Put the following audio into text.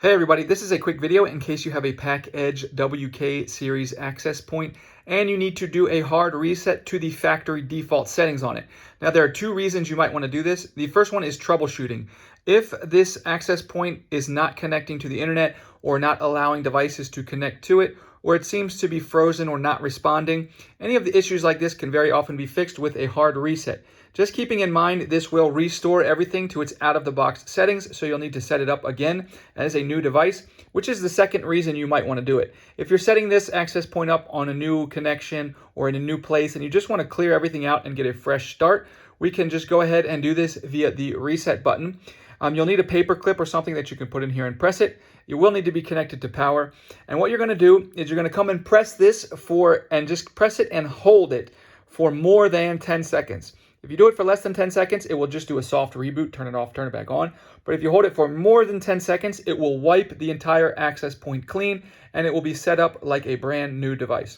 Hey everybody, this is a quick video in case you have a Pakedge WK series access point and you need to do a hard reset to the factory default settings on it. Now there are two reasons you might want to do this. The first one is troubleshooting. If this access point is not connecting to the internet or not allowing devices to connect to it, or it seems to be frozen or not responding, any of the issues like this can very often be fixed with a hard reset. Just keeping in mind, this will restore everything to its out-of-the-box settings, so you'll need to set it up again as a new device, which is the second reason you might want to do it. If you're setting this access point up on a new connection or in a new place and you just want to clear everything out and get a fresh start, we can just go ahead and do this via the reset button. You'll need a paper clip or something that you can put in here and press it. You will need to be connected to power. And what you're going to do is you're going to come and press this and just press it and hold it for more than 10 seconds. If you do it for less than 10 seconds, it will just do a soft reboot, turn it off, turn it back on. But if you hold it for more than 10 seconds, it will wipe the entire access point clean and it will be set up like a brand new device.